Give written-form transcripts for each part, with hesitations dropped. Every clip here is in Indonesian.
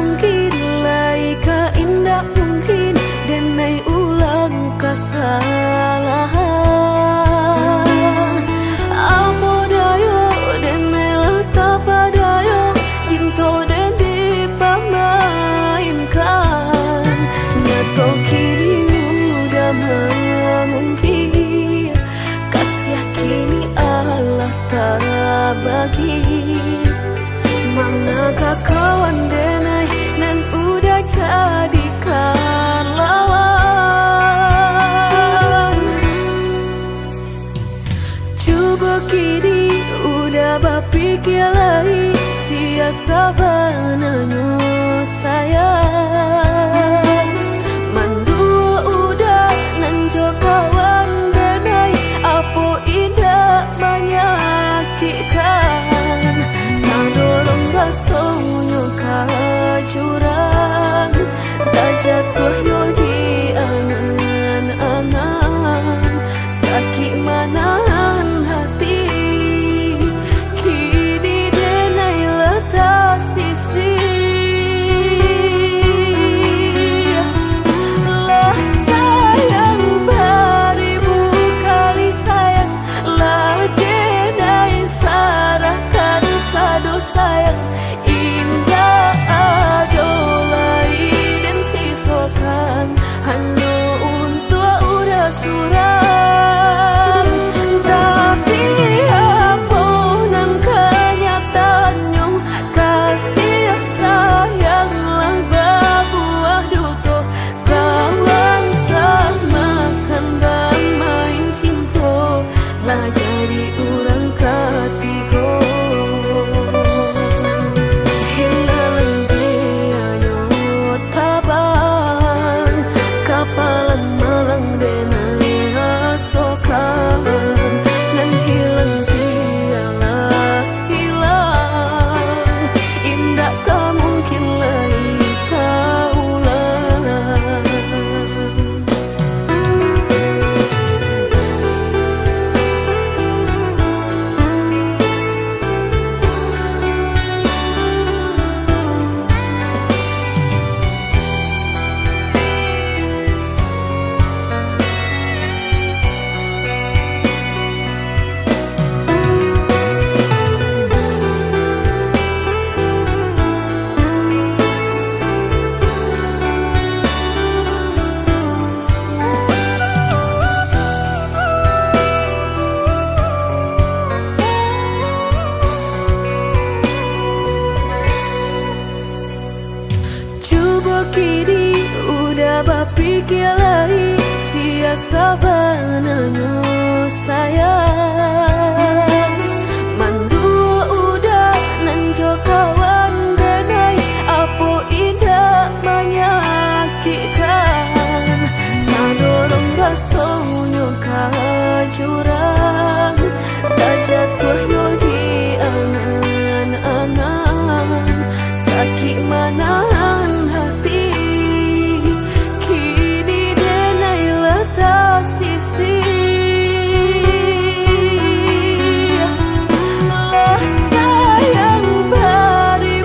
mungkin lai ka indah mungkin denai ulang kesalahan. Apa dayo denai letak padayo cinta den dipamainkan. Nyato kini udah mungkin kasih kini Allah tak bagi. Manakah kawan denai nan udah jadikan lawan. Coba kini udah berpikir lagi siasa bananyo sayang. Mandua udah nan jo kawan denai apa indah menyakitkan. Nadorong basonyo kajurang tak jatuh yo di angan-angan. Sakit manahan hati kini denai letak sisi. Lah sayang beribu kali sayang, lah denai sarahkan sadu sayang. Indah adolai dan sisokan hanya untuk udah suram. Tapi apa nan kenyataannya kasih sayanglah berbuah duto. Kawan samakan bermain cinta lah jadi orang ketiga. Hilang dia nyot kaban kapalan malang denai asokan. Dan hilang dia lah hilang indah tak mungkin lagi kaulang. Coba kini udah berpikir lagi siasa bananyo sayang. Mandua udah nan jo kawan denai apa indah menyakitkan. Nadorong basonyo kajurang tak jatuh yo di angan-angan. Sakit manahan hati kini denai letak sisi. Lah sayang beri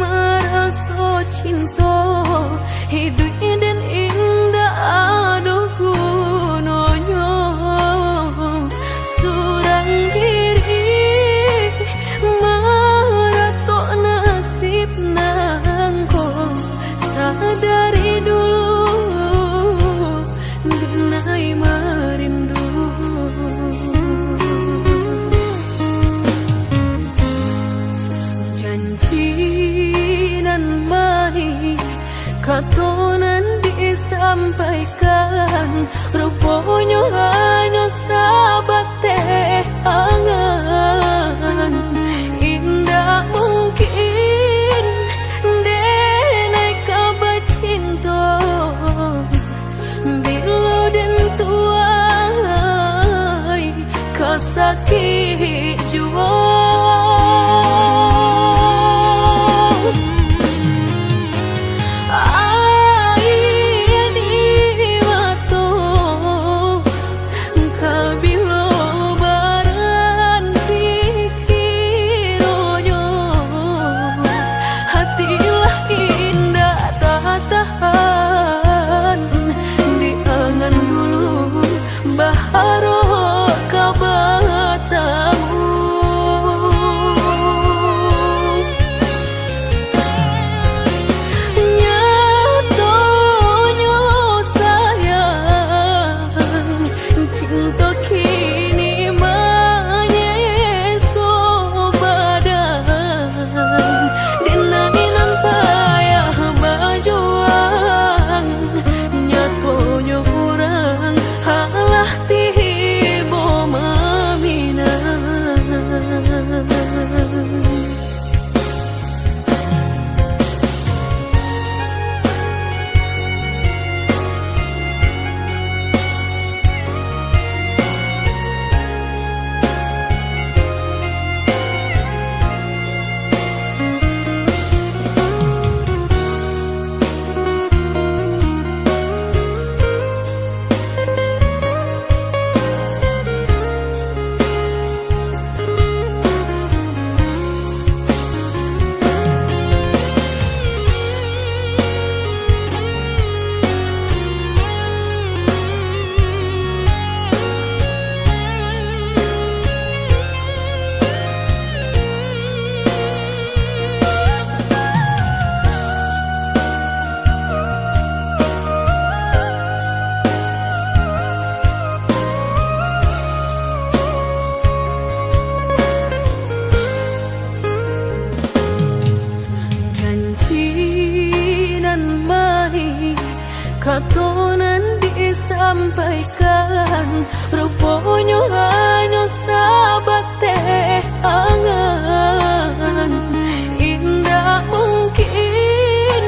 merasa cinta hidup dan indah aduh gunanya surang diri maratok nasib nangko sadari dulu denai merindu janji nan baik katonan disampaikan rupanya hanya sahabat teh angan indah mungkin denai kabar cinta bila dan tuai kasakit jua katonan disampaikan rupanya hanya sahabat teh angan indah mungkin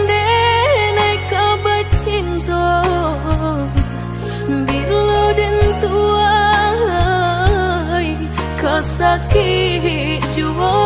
denai kabar cinta bila dan tuai kasakit jua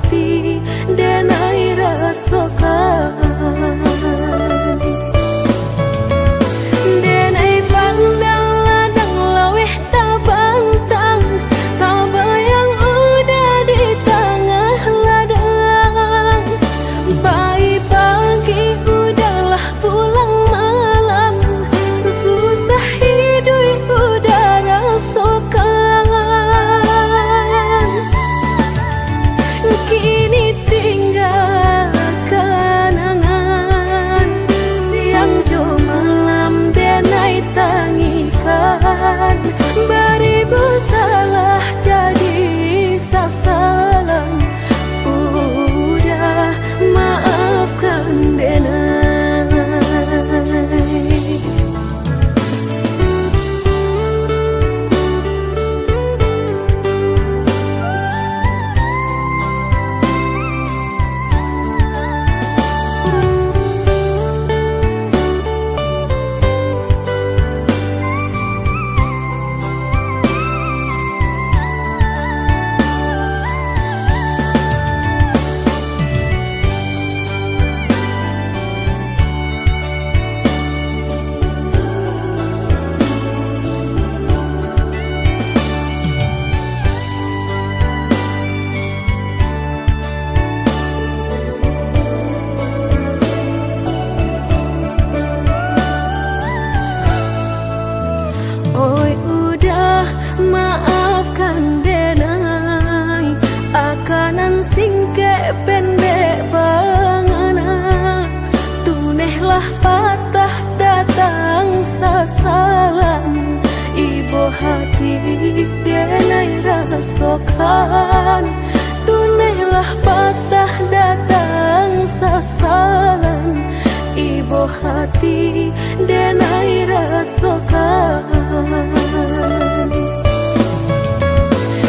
hati denai rasakan. Denai pandang ladang laweh tak bantang, tak bayang udah di tengah ladang. Pagi udahlah pulang malam, susah hidup udah rasakan. Kini tinggal kenangan, siang jo malam denai tangikan. Beribu salah jadi sasalan, udah maafkan denai. Oi udah maafkan denai, akanan singke pendek bangana. Tunehlah patah datang sasalan, ibu hati denai rasakan. Tunehlah patah datang sasalan, ibu hati denai rasakan.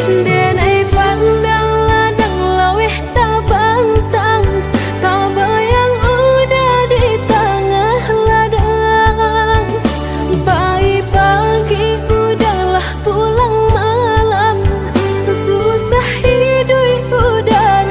Denai pandang ladang laweh tak bantang, tak bayang udah di tengah ladang. Pagi udahlah pulang malam, susah hidup udah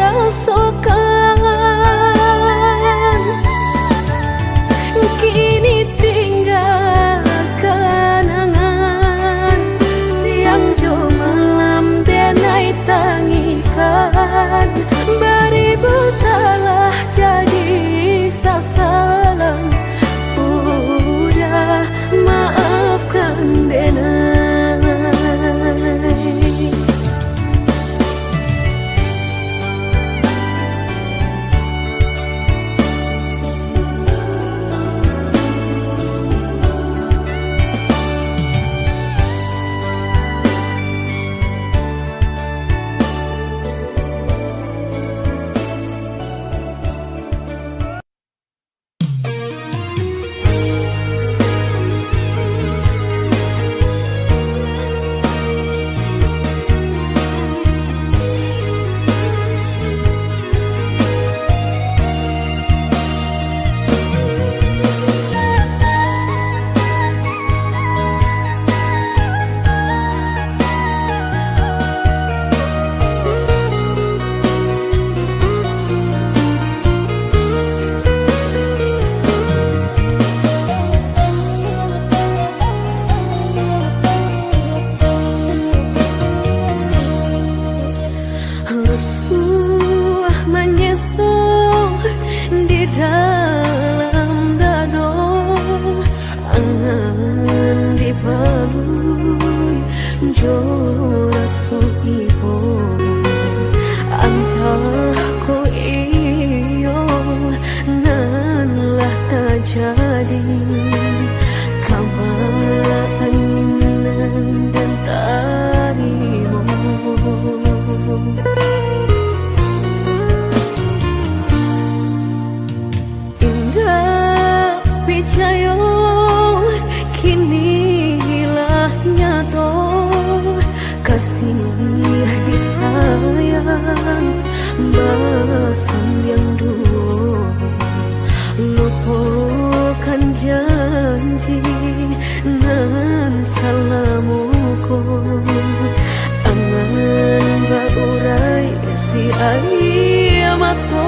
bato.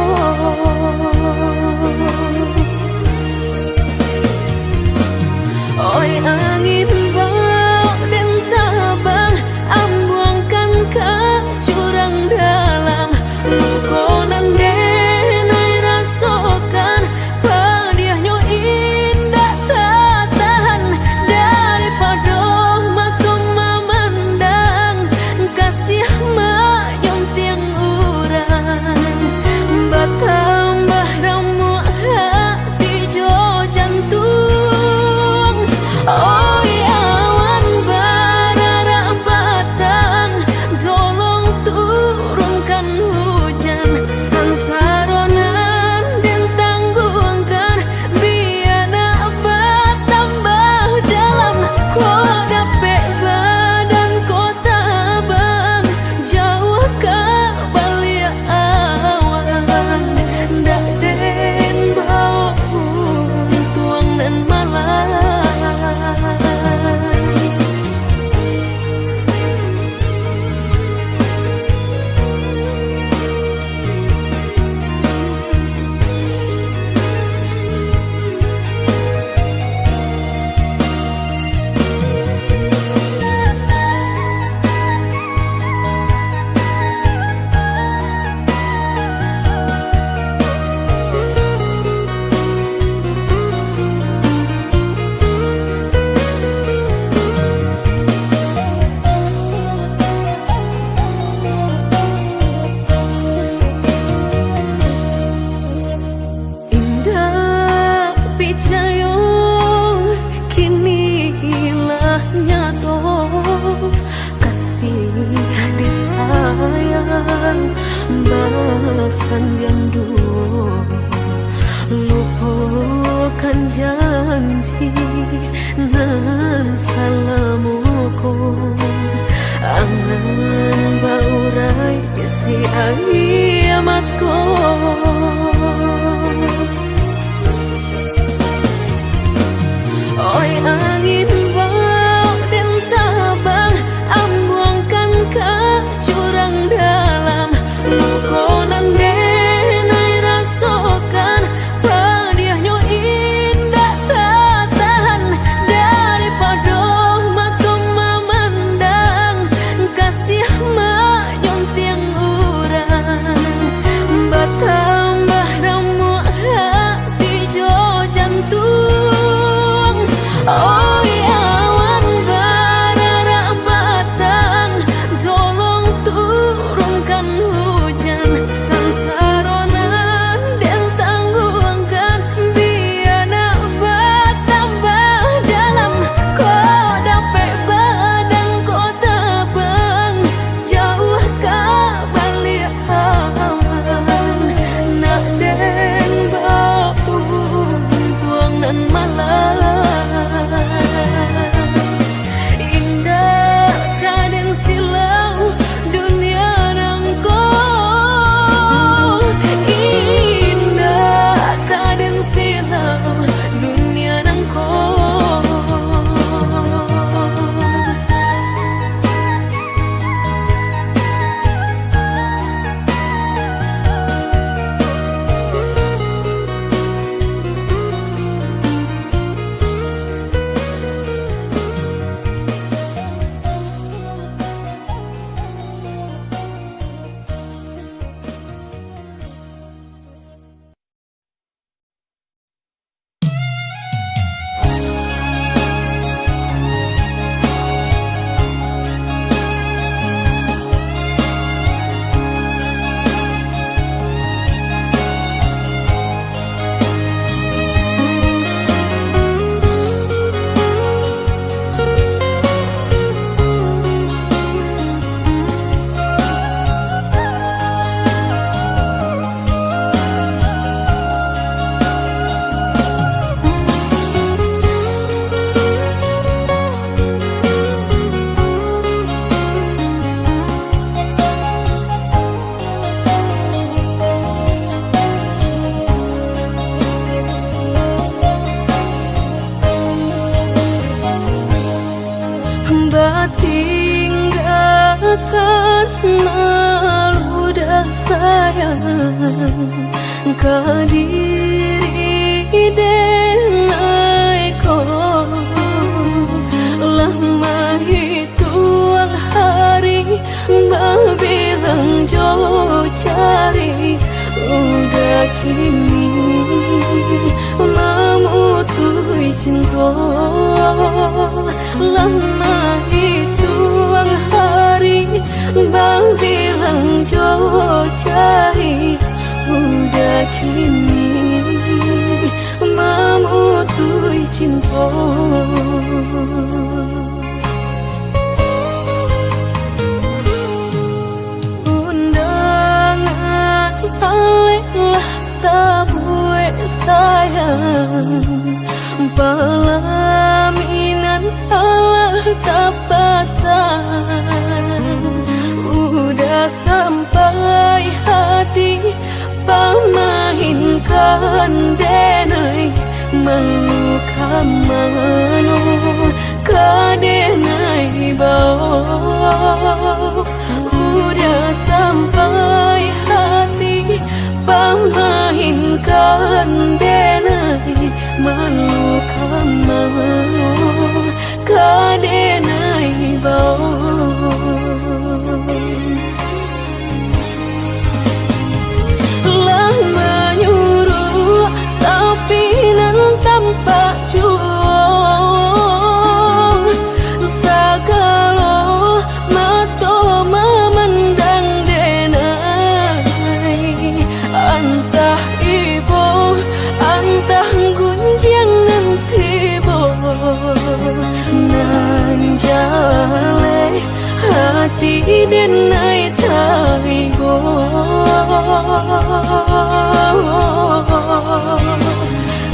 Oi angin bau dan tabang, ambuangkan ke jurang dalam. Lukonan denai rasakan, pedihnya indah tak tahan. Daripada matung memandang, kasih menyunting urang. Bertambah ramu hati jo jantung. Oh kadiri denai ko lama hituang hari babirang jo cari udah kini memutui cinta lama hituang hari babirang jo cari udah kini memutui cinta. Undangan aleklah tabue sayang, pelaminan Allah tak pasang. Udah sampai hati pamahinkan denai meluka mano kadenai bau. Udah sampai hati pamahinkan denai meluka mano kadenai bau. Tanpa juang sagalo mato memandang denai antah ibu antah gunjangan tibo nanjale hati denai taigo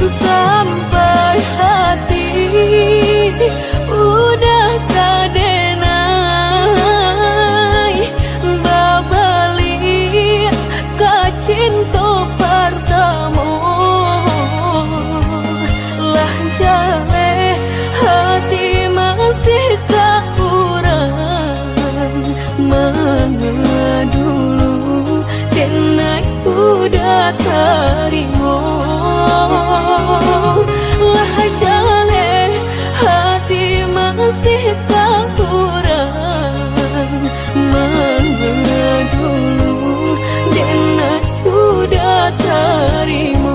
sampai hati udah kadenai babali kacinto pertama lah jale hati masih kaurang mana dulu denai udah terima lah jale hati masih kurang mana dulu denai udah terima.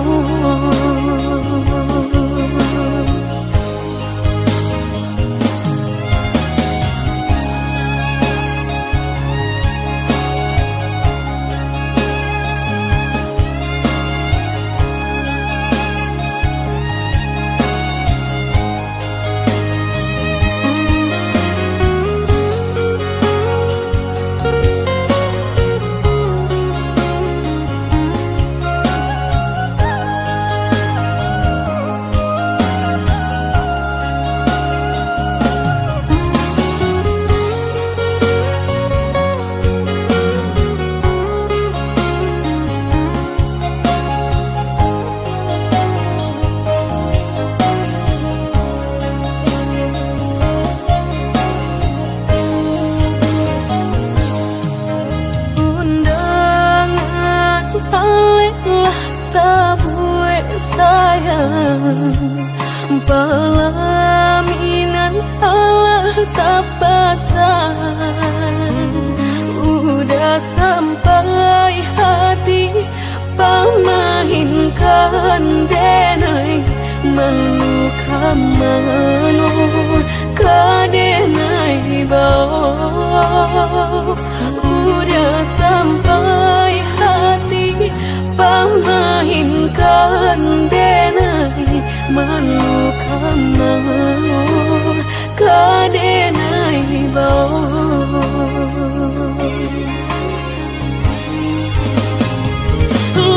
Pelaminan Allah tak pasang. Udah sampai hati pamahinkan denai meluka mano kadenai bau. Udah sampai hati pamahinkan denai meluka mano kadenai bau.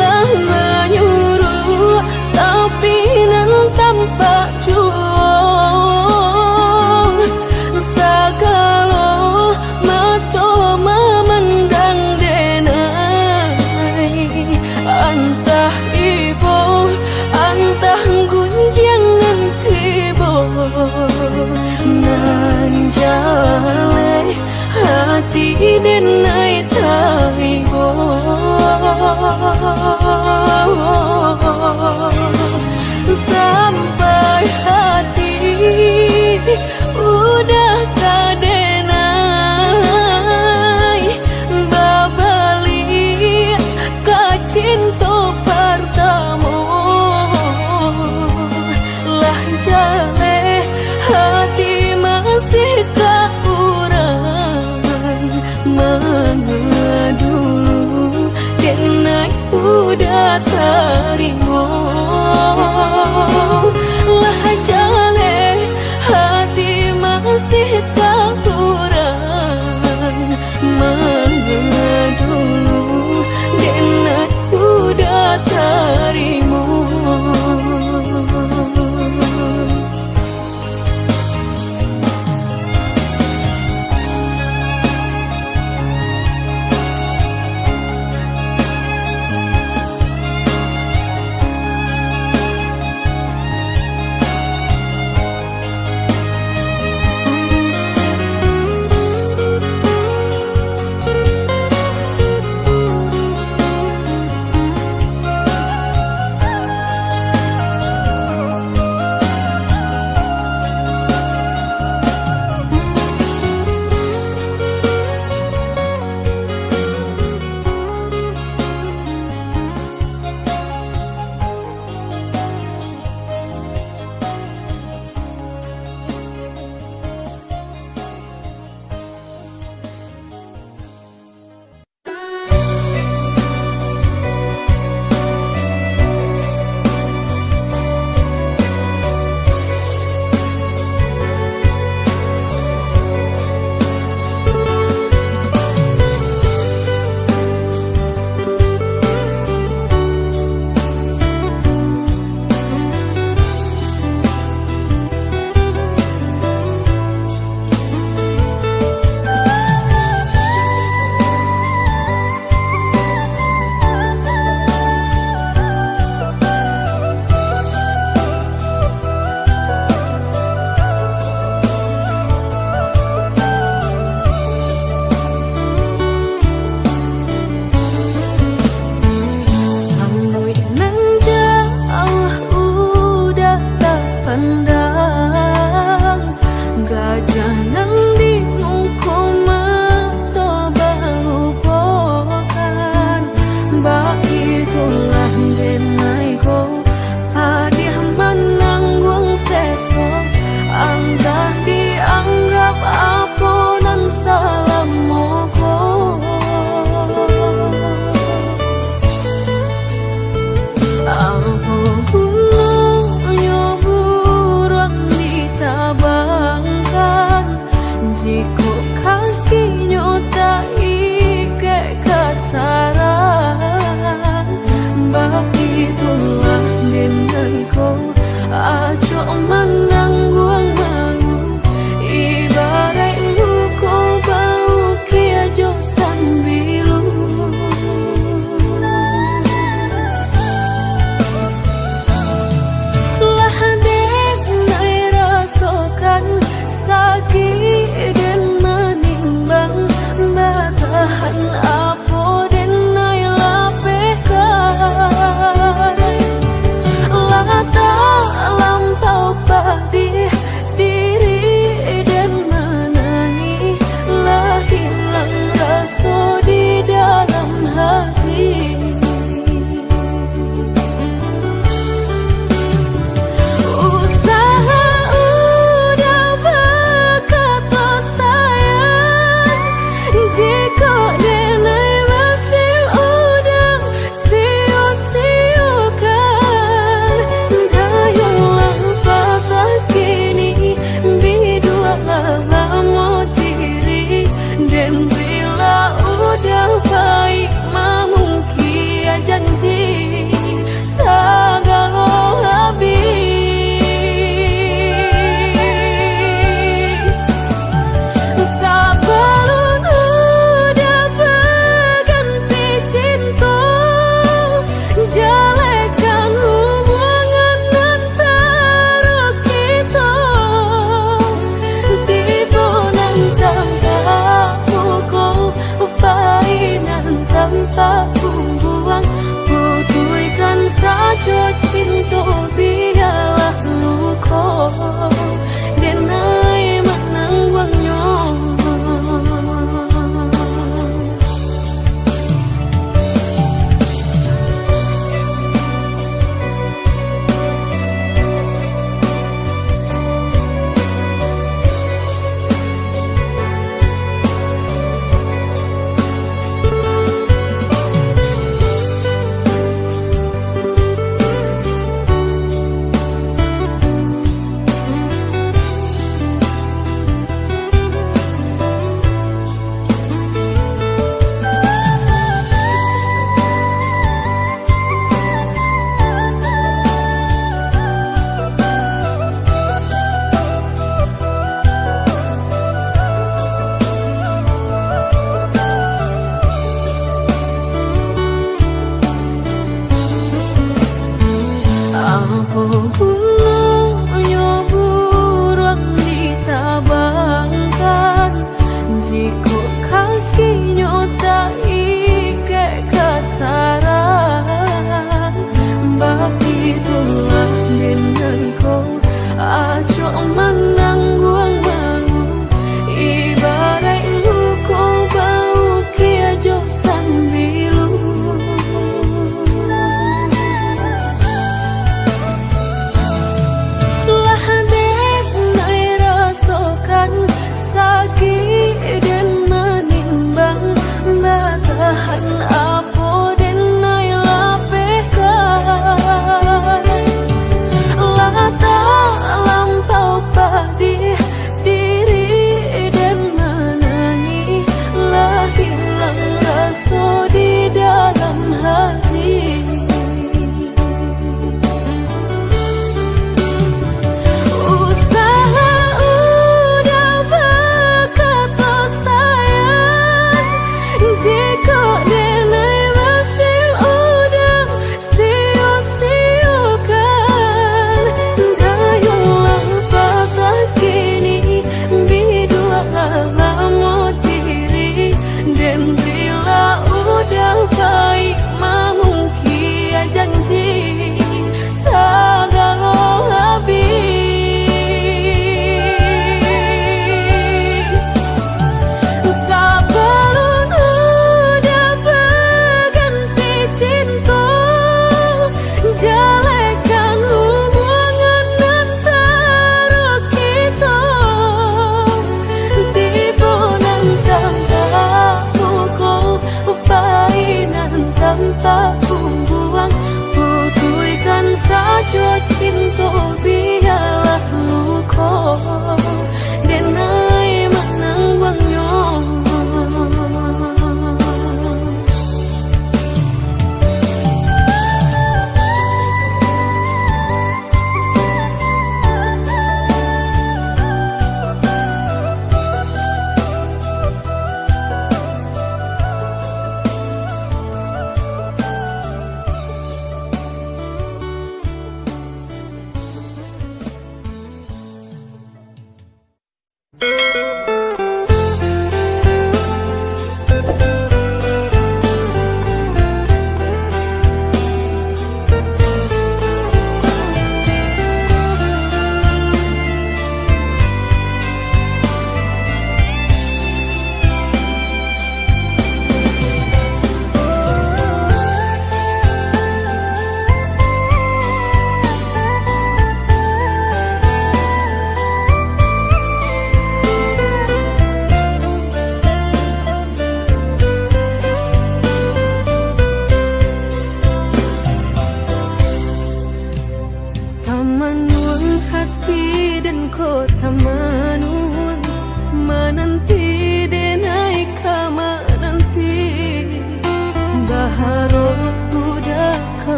Lah menyuruh tapi nan tanpa juang sagalo mato memandang denai antah ibu antah gunjangan tibo nanjale hati denai taigo terima. Lah jale hati masih tak kurang mengedulu dan udah terima.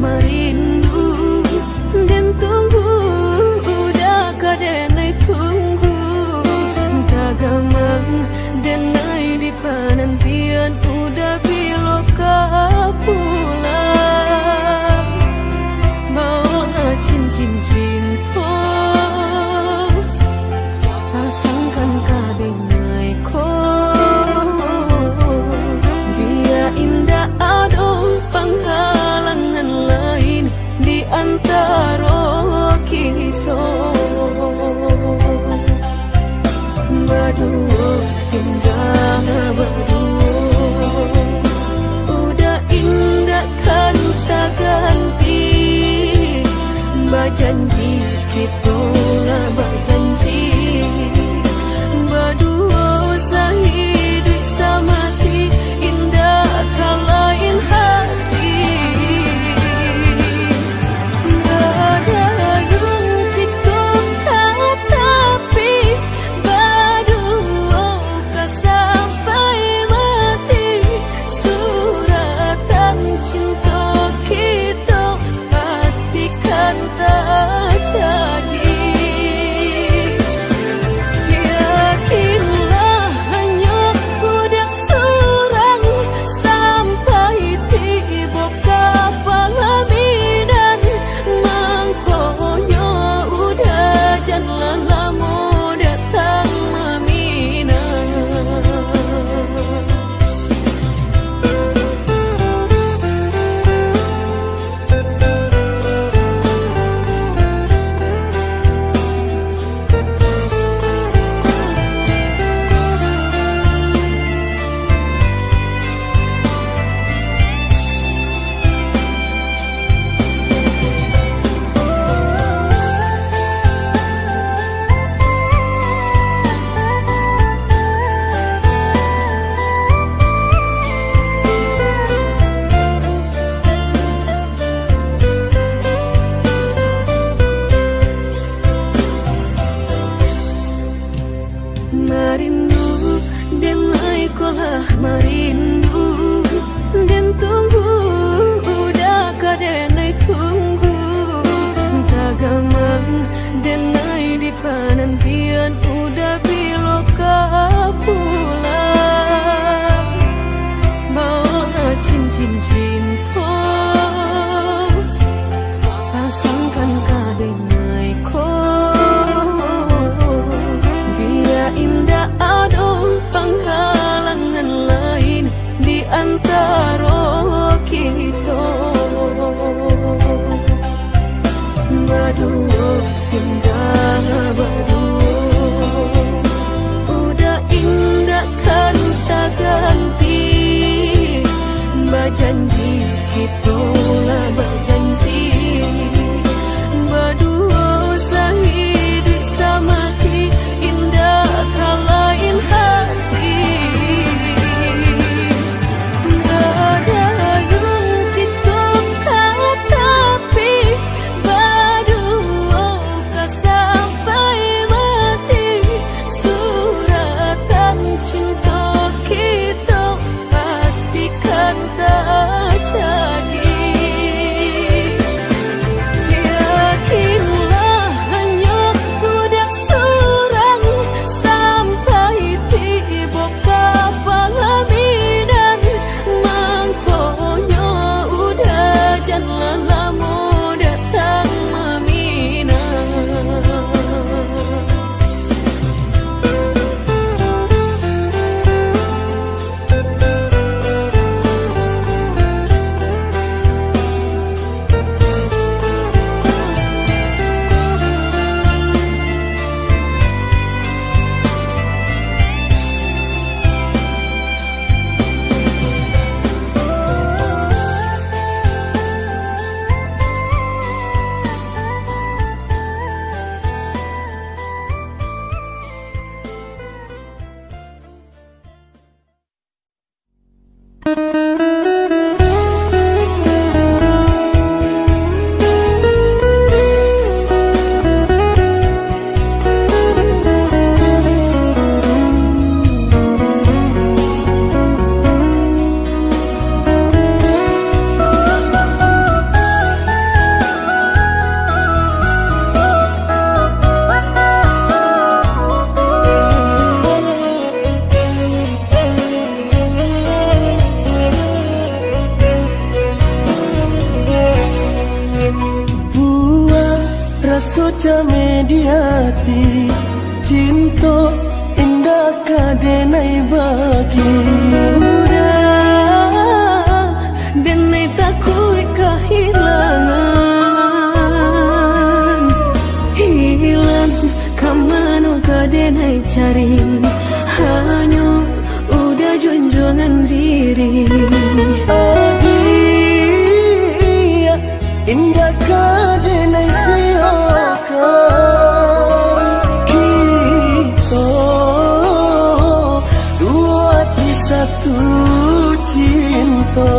Marindu dan tunggu udah kadang tunggu merindu dan tunggu udah kadenai tunggu tagaman denai di penantian udah biloka pulang bawa cincin cinta pasangkan kadenai ko biar indah ada penghalangan lain di antara kita berdua indah berdua udah indah kan tak ganti berjanji kita lah berjanji berdua sehidup semati indah kalain hati ada yang kita tapi berdua tak sampai mati suratan cinta kita pastikan tak jadi yakinlah hanya udah surang sampai tiba kapalaminan mangkonya udah jangan lama datang meminang Sojame di hati cinta indah kadenai bagi udah denai takut kehilangan hilang kamano kadenai cari hanya udah junjungan diri Adia indah kadenai kita dua di satu cinta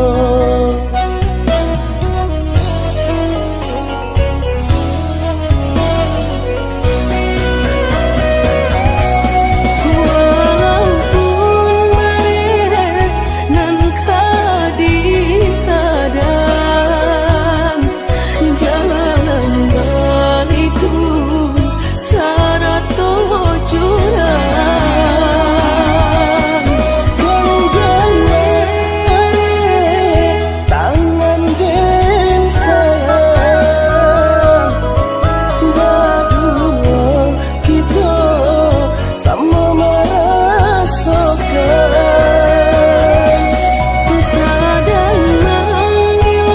walaupun mereka nan kadihadang jalan baliku syarat jurang tangan den sayang berdua kita sama merasakan sadang manggil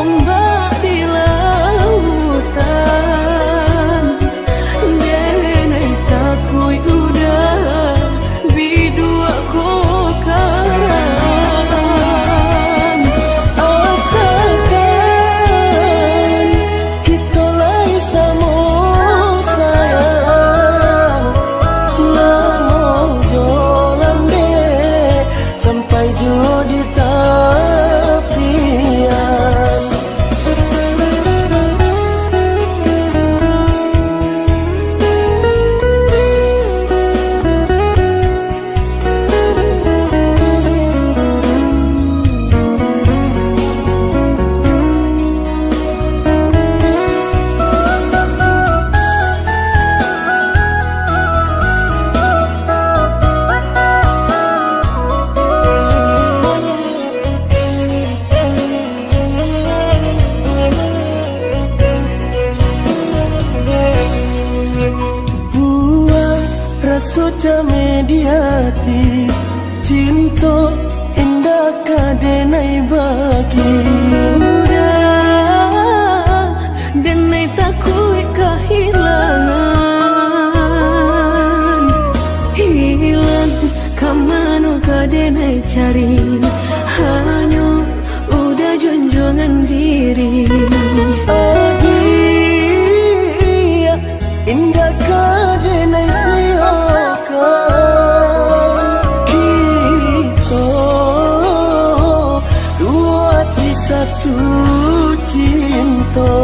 ombak di lautan denai takui udah bidua kokaran asalkan kita lai sama sayang lama jalan deh sampai jauh di tepian kita indah kadenai bagi. Udah denai takui kehilangan, hilang kamano kadenai cari, hanya udah junjungan diri. Adia indah kadenai siakan, kita dua di satu cinta.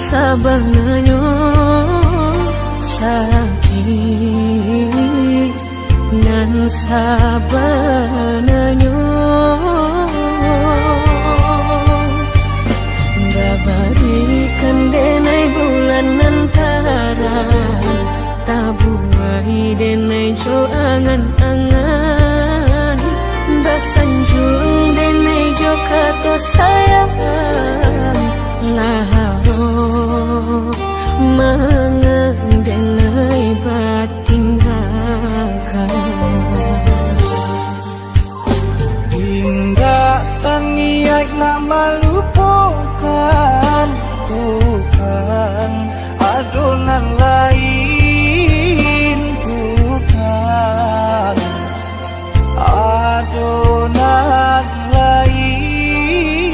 Sabanganyo sakit nan sabanganyo babarikan denai bulan antara tabuai denai jo angan-angan basanjung denai jo kato sayang laharo mengenai batinggalkan hingga taniak nak melupakan bukan adonan lain, bukan adonan lain.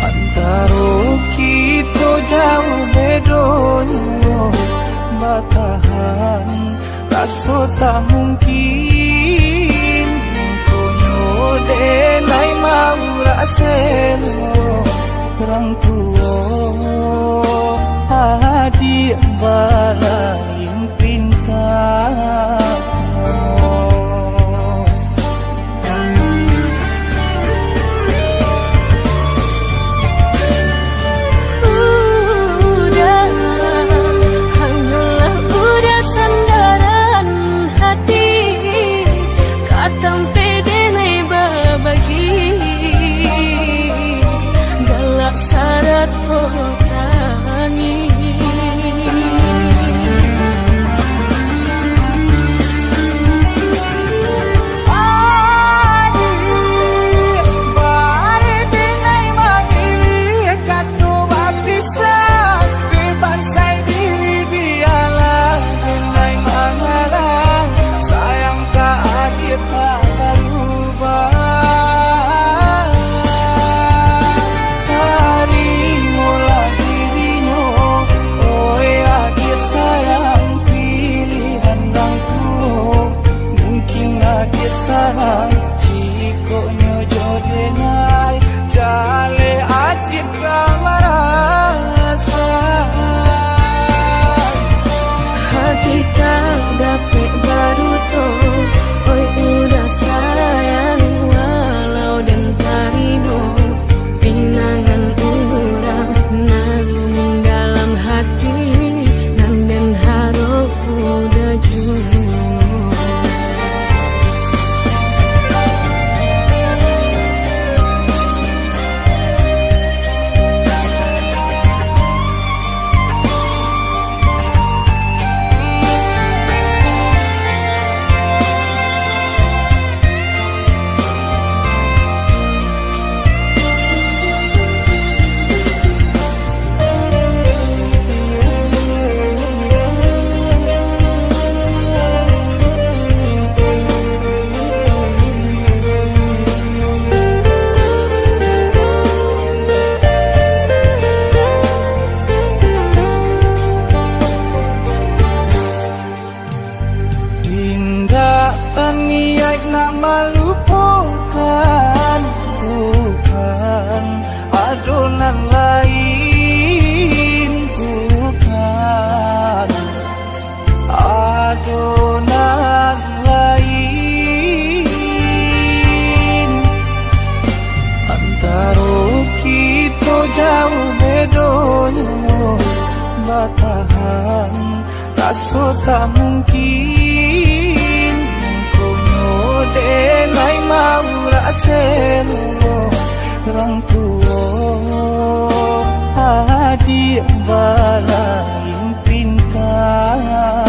Antara kita jauh bedonyo, batahan rasa tak mungkin. Konyo denai mau raseno orang tua hadiah balain pintar. Tampe denai babagi tahu bedonyo batahan rasa tak mungkin konyo denai mau raselo orang tua adik balain pintar.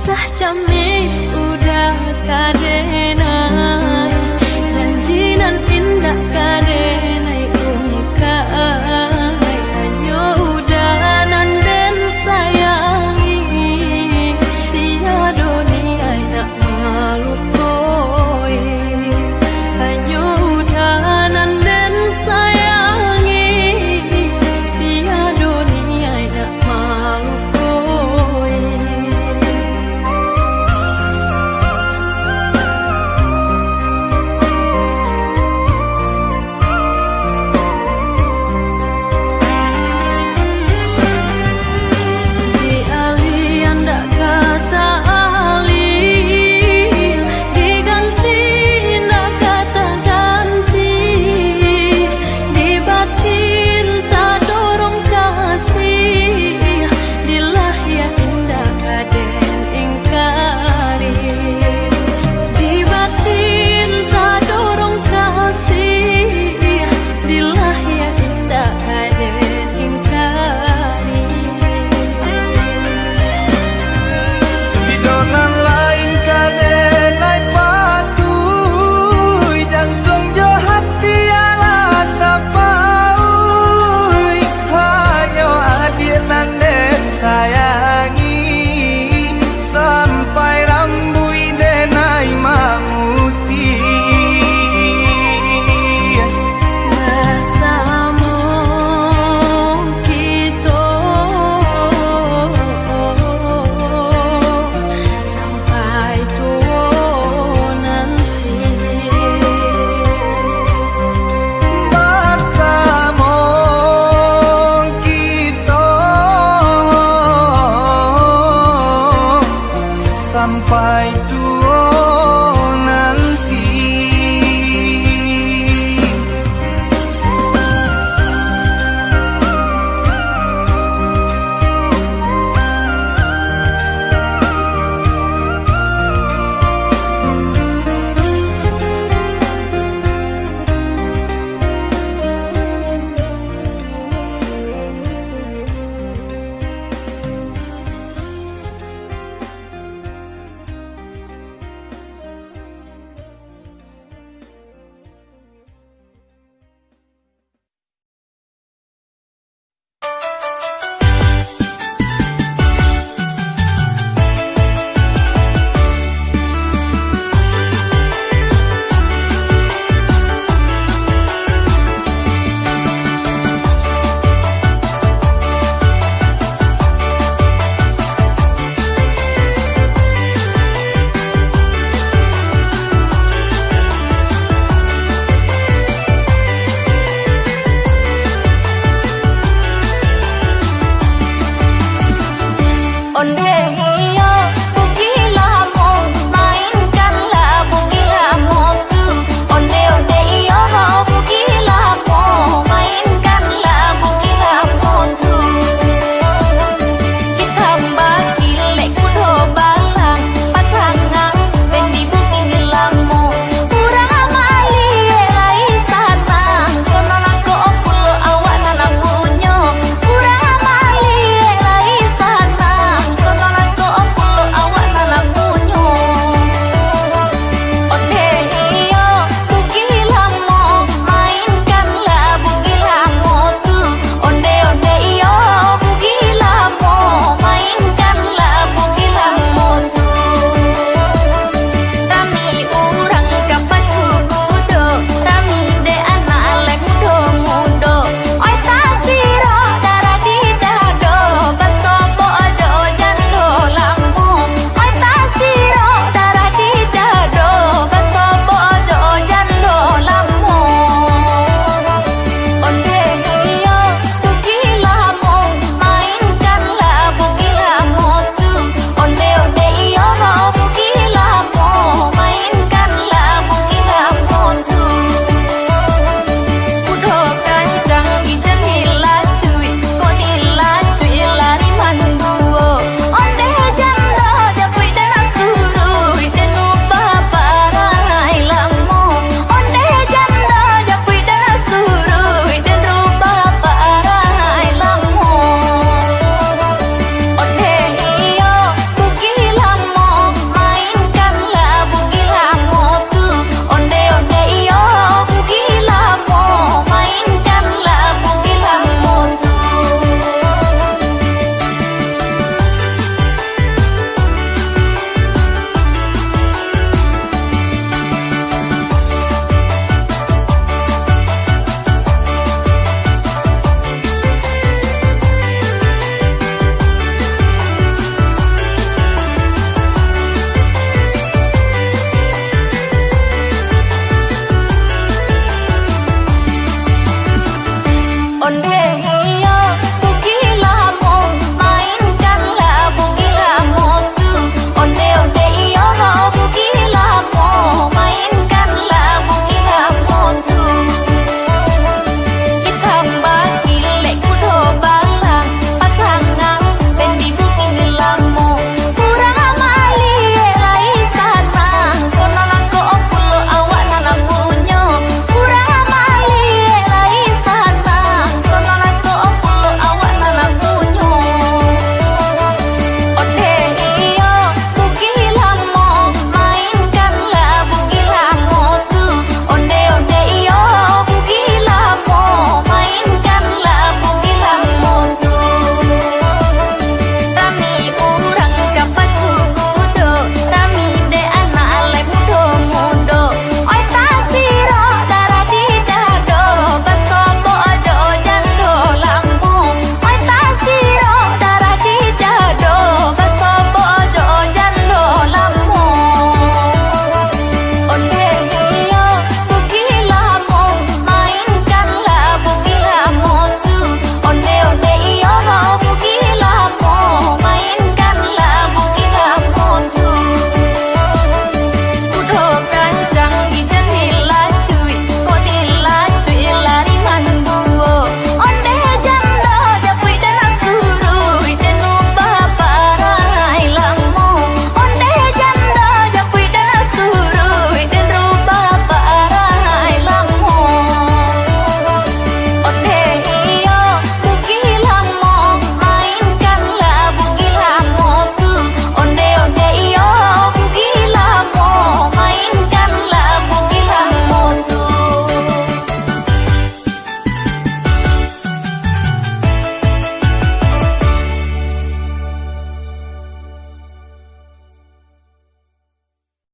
sah camit udah kadenai, janji nan indah kadenai ungkai, hanya udanan dan sayangi, tiada dunia nak malukoi, hanya udanan dan sayangi, tiada dunia nak malukoi. Di alian dak kata ali, diganti ndak kata ganti, di batin tak dorong kasih, di lahir indah kaden ingkari, di batin tak dorong kasih, di lahir indah kaden ingkari. Idonan lain kadenai patuh, jantung jo hati ala tapaui, hanya adinan den sayangi, sampai rambui denai mamuti. Bersama kita sampai tua nanti. Bersama kita sampai tua